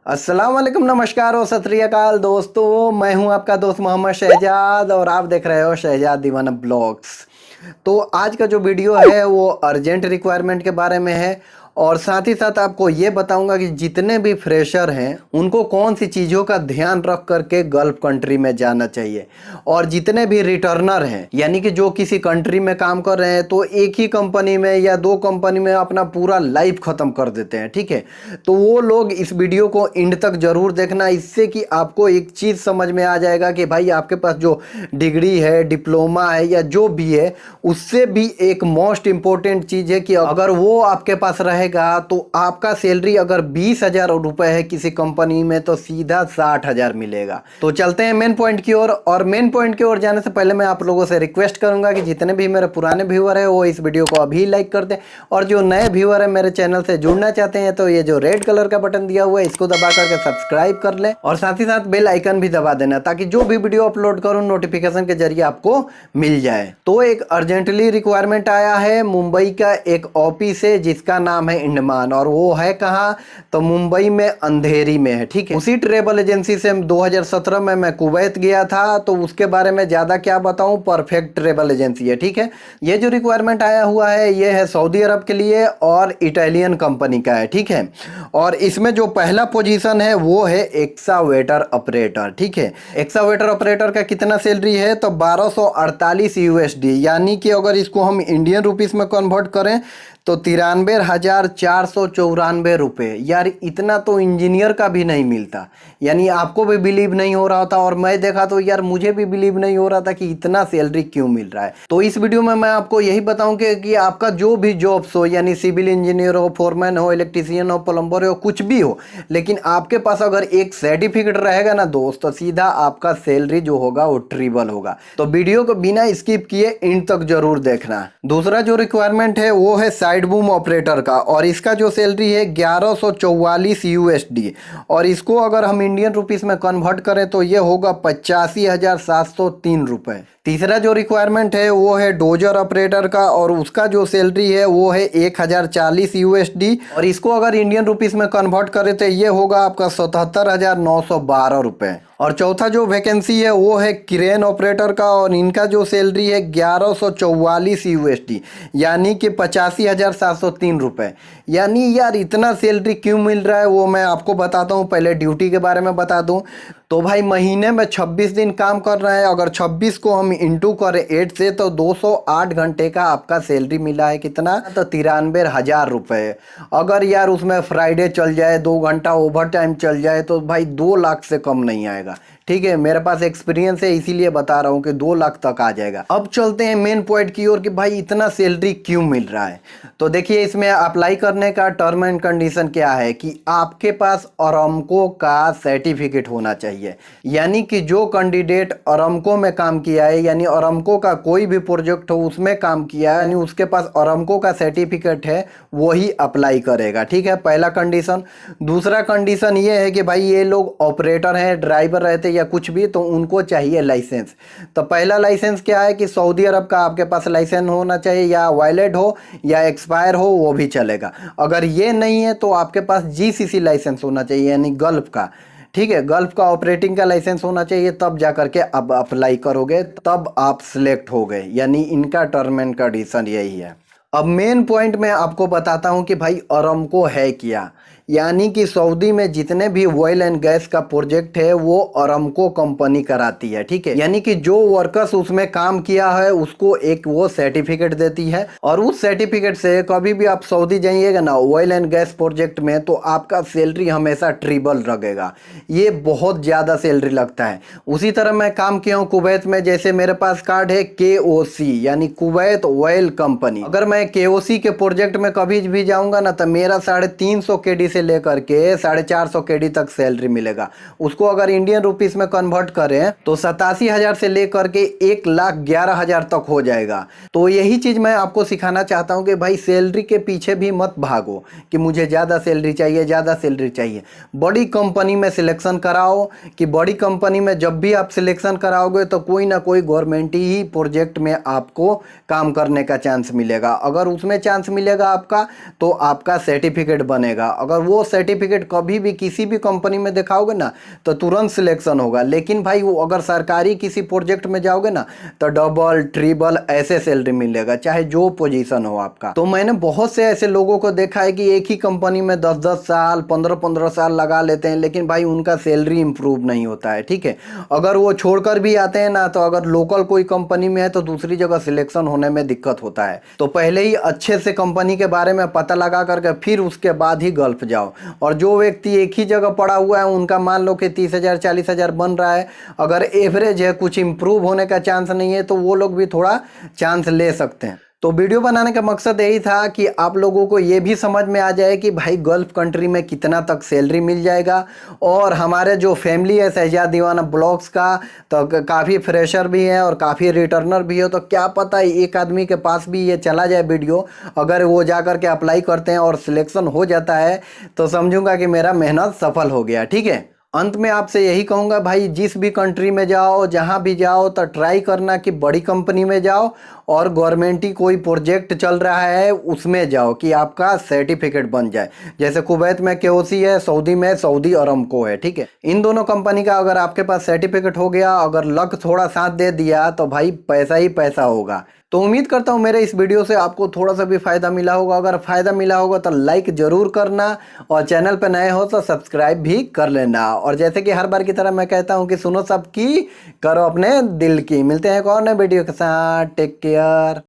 अस्सलाम वालेकुम, नमस्कार और सत श्री अकाल दोस्तों। मैं हूं आपका दोस्त मोहम्मद शहजाद और आप देख रहे हो शहजाद दीवाना ब्लॉग्स। तो आज का जो वीडियो है वो अर्जेंट रिक्वायरमेंट के बारे में है और साथ ही साथ आपको ये बताऊंगा कि जितने भी फ्रेशर हैं उनको कौन सी चीज़ों का ध्यान रख करके गल्फ कंट्री में जाना चाहिए। और जितने भी रिटर्नर हैं यानी कि जो किसी कंट्री में काम कर रहे हैं तो एक ही कंपनी में या दो कंपनी में अपना पूरा लाइफ ख़त्म कर देते हैं, ठीक है। तो वो लोग इस वीडियो को एंड तक ज़रूर देखना, इससे कि आपको एक चीज़ समझ में आ जाएगा कि भाई आपके पास जो डिग्री है, डिप्लोमा है या जो भी है, उससे भी एक मोस्ट इम्पोर्टेंट चीज़ है कि अगर वो आपके पास रहेगा तो आपका सैलरी अगर 20,000 रुपए है किसी कंपनी में तो सीधा 60,000 मिलेगा। तो चलते हैं मेन पॉइंट की ओर। और मेन पॉइंट की ओर जाने से पहले मैं आप लोगों से रिक्वेस्ट करूंगा कि जितने भी मेरे पुराने व्यूअर है वो इस वीडियो को अभी लाइक कर दें, और जो नए व्यूअर है मेरे चैनल से जुड़ना चाहते हैं तो ये जो रेड कलर का बटन दिया हुआ है इसको दबा करके सब्सक्राइब कर लें और साथ ही साथ बेल आइकन भी दबा देना ताकि जो भी वीडियो अपलोड करूं नोटिफिकेशन के जरिए आपको मिल जाए। तो एक अर्जेंटली रिक्वायरमेंट आया है मुंबई का एक ऑफिस है जिसका नाम है इंडमान, और वो है कहाँ तो मुंबई में अंधेरी में है, ठीक है। उसी ट्रेवल एजेंसी से 2017 में मैं कुवैत गया था तो उसके बारे में ज़्यादा क्या बताऊं, परफेक्ट ट्रेवल एजेंसी है, ठीक है। ये जो रिक्वायरमेंट आया हुआ है ये है सऊदी अरब के लिए और इटालियन कंपनी का है, ठीक है। और इसमें जो पहला पोजीशन है वो है एक्सावेटर ऑपरेटर, ठीक है। एक्सावेटर ऑपरेटर का कितना सैलरी है तो 1248 USD, यानी कि अगर इसको हम इंडियन रुपीस में कन्वर्ट करें तो 93,494 रुपये। यार इतना तो इंजीनियर का भी नहीं मिलता, यानी आपको भी बिलीव नहीं हो रहा था और मैं देखा तो यार मुझे भी बिलीव नहीं हो रहा था कि इतना सैलरी क्यों मिल रहा है। तो इस वीडियो में मैं आपको यही बताऊं कि आपका जो भी जॉब्स हो, यानी सिविल इंजीनियर हो, फोरमैन हो, इलेक्ट्रीशियन हो, प्लम्बर हो, कुछ भी हो, लेकिन आपके पास अगर एक सर्टिफिकेट रहेगा ना दोस्त तो सीधा आपका सैलरी जो होगा वो ट्रिपल होगा। तो वीडियो को बिना स्किप किए एंड तक जरूर देखना। दूसरा जो रिक्वायरमेंट है वो है साइड बूम ऑपरेटर का, और इसका जो सैलरी है 1144 USD, और इसको अगर हम इंडियन रुपीस में कन्वर्ट करें तो ये होगा 85,703 रुपये। तीसरा जो रिक्वायरमेंट है वो है डोजर ऑपरेटर का, और उसका जो सैलरी है वो है 1040 USD, और इसको अगर इंडियन रुपीस में कन्वर्ट करें तो ये होगा आपका 77,912 रुपये। और चौथा जो वैकेंसी है वो है क्रेन ऑपरेटर का, और इनका जो सैलरी है 1144 USD, यानी कि 85,703 रुपये। यानी यार इतना सैलरी क्यों मिल रहा है वो मैं आपको बताता हूँ। पहले ड्यूटी के बारे में बता दूँ तो भाई महीने में 26 दिन काम कर रहे हैं, अगर 26 को हम इंटू करें 8 से तो 208 घंटे का आपका सैलरी मिला है कितना तो 93,000 रुपये। अगर यार उसमें फ्राइडे चल जाए, 2 घंटा ओवर टाइम चल जाए तो भाई 2 लाख से कम नहीं आएगा, ठीक है। मेरे पास एक्सपीरियंस है इसीलिए बता रहा हूँ कि 2 लाख तक आ जाएगा। अब चलते हैं मेन पॉइंट की ओर कि भाई इतना सैलरी क्यों मिल रहा है। तो देखिए इसमें अप्लाई करने का टर्म एंड कंडीशन क्या है कि आपके पास अरामको का सर्टिफिकेट होना चाहिए, यानी कि जो कैंडिडेट अरामको में काम किया है, यानी अरामको का कोई भी प्रोजेक्ट हो उसमें काम किया है, यानी उसके पास अरामको का सर्टिफिकेट है, वही अप्लाई करेगा, ठीक है। पहला कंडीशन। दूसरा कंडीशन ये है कि भाई ये लोग ऑपरेटर हैं, ड्राइवर रहते या कुछ भी, तो उनको चाहिए लाइसेंस। तो पहला लाइसेंस क्या है कि सऊदी अरब का आपके पास लाइसेंस होना चाहिए, या वैलिड हो या एक्सपायर हो वो भी चलेगा। अगर ये नहीं है तो आपके पास GCC लाइसेंस होना चाहिए, यानी गल्फ का, ठीक है। गल्फ का ऑपरेटिंग का लाइसेंस होना चाहिए, तब जा करके अब अप्लाई करोगे तब आप सिलेक्ट हो गए, यानी इनका टर्म एंड कंडीशन यही है। अब मेन पॉइंट मैं आपको बताता हूं कि भाई अरामको है क्या। यानी कि सऊदी में जितने भी ऑयल एंड गैस का प्रोजेक्ट है वो अरामको कंपनी कराती है, ठीक है। यानी कि जो वर्कर्स उसमें काम किया है उसको एक वो सर्टिफिकेट देती है, और उस सर्टिफिकेट से कभी भी आप सऊदी जाइएगा ना ऑयल एंड गैस प्रोजेक्ट में तो आपका सैलरी हमेशा ट्रिपल लगेगा। ये बहुत ज़्यादा सैलरी लगता है। उसी तरह मैं काम किया हूँ कुवैत में, जैसे मेरे पास कार्ड है KOC यानी कुवैत ऑयल कंपनी। अगर मैं KOC के प्रोजेक्ट में कभी भी जाऊँगा ना तो मेरा 350 KD से लेकर के 450 KD तक सैलरी मिलेगा। उसको अगर इंडियन रुपीस में कन्वर्ट करें तो 87,000 से लेकर के 1,11,000 तक हो जाएगा। तो यही चीज मैं आपको सिखाना चाहता हूं कि भाई सैलरी के पीछे भी मत भागो कि मुझे ज़्यादा सैलरी चाहिए, ज़्यादा सैलरी चाहिए। बड़ी कंपनी में सिलेक्शन कराओ, कि बड़ी कंपनी में जब भी आप सिलेक्शन कराओगे तो कोई ना कोई गवर्नमेंट ही प्रोजेक्ट में आपको काम करने का चांस मिलेगा। अगर उसमें चांस मिलेगा आपका तो आपका सर्टिफिकेट बनेगा, अगर वो सर्टिफिकेट कभी भी किसी भी कंपनी में दिखाओगे ना तो तुरंत सिलेक्शन होगा। लेकिन भाई वो अगर सरकारी किसी प्रोजेक्ट में जाओगे ना तो डबल ट्रिपल ऐसे सैलरी मिलेगा, चाहे जो पोजीशन हो आपका। तो मैंने बहुत से ऐसे लोगों को देखा है कि एक ही कंपनी में 10-10 साल 15-15 साल लगा लेते हैं, लेकिन भाई उनका सैलरी इंप्रूव नहीं होता है। ठीक है, अगर वो छोड़कर भी आते हैं ना तो अगर लोकल कोई कंपनी में है तो दूसरी जगह सिलेक्शन होने में दिक्कत होता है। तो पहले ही अच्छे से कंपनी के बारे में पता लगा करके फिर उसके बाद ही गल्फ जाओ। और जो व्यक्ति एक ही जगह पड़ा हुआ है उनका मान लो कि 30,000 40,000 बन रहा है, अगर एवरेज है, कुछ इंप्रूव होने का चांस नहीं है, तो वो लोग भी थोड़ा चांस ले सकते हैं। तो वीडियो बनाने का मकसद यही था कि आप लोगों को ये भी समझ में आ जाए कि भाई गल्फ कंट्री में कितना तक सैलरी मिल जाएगा। और हमारे जो फैमिली है शहजाद दीवाना ब्लॉग्स का, तो काफ़ी फ्रेशर भी है और काफ़ी रिटर्नर भी हो, तो क्या पता एक आदमी के पास भी ये चला जाए वीडियो, अगर वो जा कर के अप्लाई करते हैं और सिलेक्शन हो जाता है तो समझूंगा कि मेरा मेहनत सफल हो गया। ठीक है, अंत में आपसे यही कहूँगा भाई, जिस भी कंट्री में जाओ, जहाँ भी जाओ, तो ट्राई करना कि बड़ी कंपनी में जाओ और गवर्नमेंट ही कोई प्रोजेक्ट चल रहा है उसमें जाओ कि आपका सर्टिफिकेट बन जाए। जैसे कुवैत में केओसी है, सऊदी में सऊदी अरामको है। ठीक है, इन दोनों कंपनी का अगर आपके पास सर्टिफिकेट हो गया, अगर लक थोड़ा साथ दे दिया तो भाई पैसा ही पैसा होगा। तो उम्मीद करता हूँ मेरे इस वीडियो से आपको थोड़ा सा भी फ़ायदा मिला होगा। अगर फ़ायदा मिला होगा तो लाइक ज़रूर करना और चैनल पर नए हो तो सब्सक्राइब भी कर लेना। और जैसे कि हर बार की तरह मैं कहता हूँ कि सुनो सबकी, करो अपने दिल की। मिलते हैं एक और नए वीडियो के साथ, टेक केयर।